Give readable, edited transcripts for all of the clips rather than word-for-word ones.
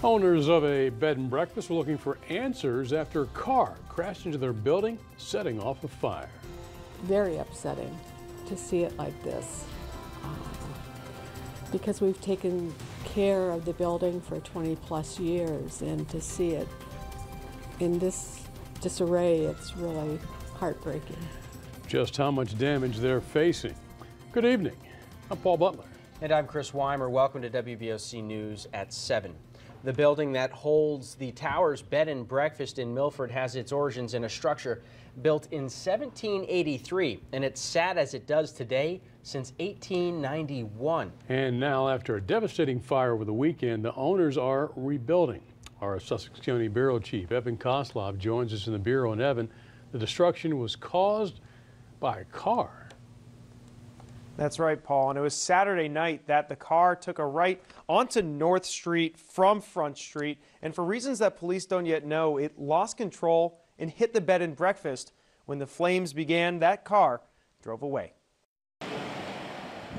Owners of a bed and breakfast were looking for answers after a car crashed into their building, setting off a fire. Very upsetting to see it like this, because we've taken care of the building for 20+ years, and to see it in this disarray, it's really heartbreaking. Just how much damage they're facing. Good evening. I'm Paul Butler. And I'm Chris Weimer. Welcome to WBOC News at 7. The building that holds the Towers Bed and Breakfast in Milford has its origins in a structure built in 1783, and it's sat as it does today since 1891. And now, after a devastating fire over the weekend, the owners are rebuilding. Our Sussex County Bureau Chief, Evan Koslov, joins us in the Bureau. And Evan, the destruction was caused by a car. That's right, Paul, and it was Saturday night that the car took a right onto North Street from Front Street, and for reasons that police don't yet know, it lost control and hit the bed and breakfast. When the flames began, that car drove away.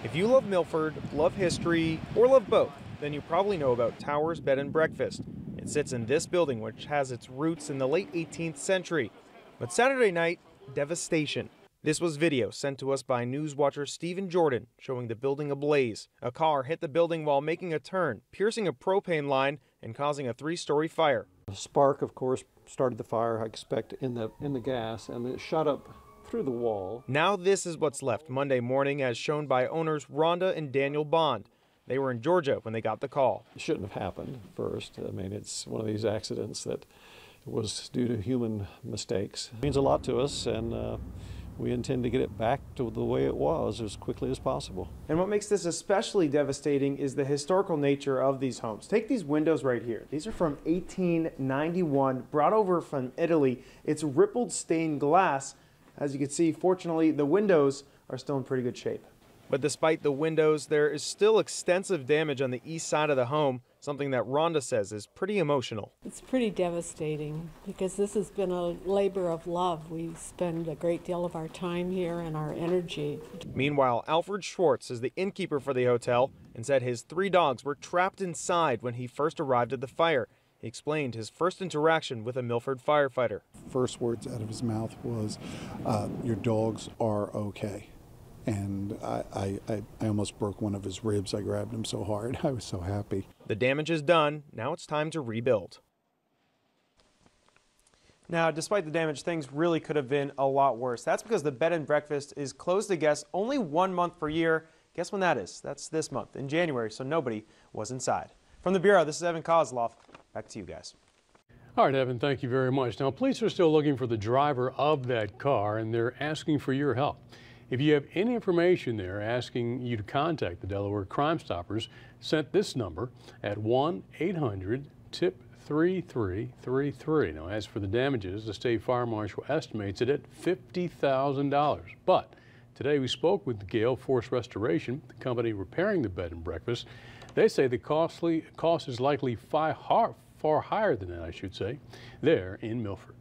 If you love Milford, love history, or love both, then you probably know about Towers Bed and Breakfast. It sits in this building, which has its roots in the late 18th century. But Saturday night, devastation. This was video sent to us by news watcher Stephen Jordan showing the building ablaze. A car hit the building while making a turn, piercing a propane line and causing a 3-story fire. A spark, of course, started the fire, I expect, in the gas, and it shot up through the wall. Now this is what's left Monday morning, as shown by owners Rhonda and Daniel Bond. They were in Georgia when they got the call. It shouldn't have happened first. I mean, it's one of these accidents that was due to human mistakes. It means a lot to us, and we intend to get it back to the way it was as quickly as possible. And what makes this especially devastating is the historical nature of these homes. Take these windows right here. These are from 1891, brought over from Italy. It's rippled stained glass. As you can see, fortunately, the windows are still in pretty good shape. But despite the windows, there is still extensive damage on the east side of the home, something that Rhonda says is pretty emotional. It's pretty devastating because this has been a labor of love. We spend a great deal of our time here and our energy. Meanwhile, Alfred Schwartz is the innkeeper for the hotel and said his 3 dogs were trapped inside when he first arrived at the fire. He explained his first interaction with a Milford firefighter. First words out of his mouth was, "Your dogs are okay." And I almost broke one of his ribs. I grabbed him so hard. I was so happy. The damage is done. Now it's time to rebuild. Now, despite the damage, things really could have been a lot worse. That's because the bed and breakfast is closed to guests only 1 month per year. Guess when that is? That's this month, in January, so nobody was inside. From the Bureau, this is Evan Kozloff. Back to you guys. All right, Evan, thank you very much. Now, police are still looking for the driver of that car, and they're asking for your help. If you have any information there asking you to contact the Delaware Crime Stoppers, send this number at 1-800-TIP-3333. Now, as for the damages, the state fire marshal estimates it at $50,000. But today we spoke with Gale Force Restoration, the company repairing the bed and breakfast. They say the cost is likely far higher than that, I should say, there in Milford.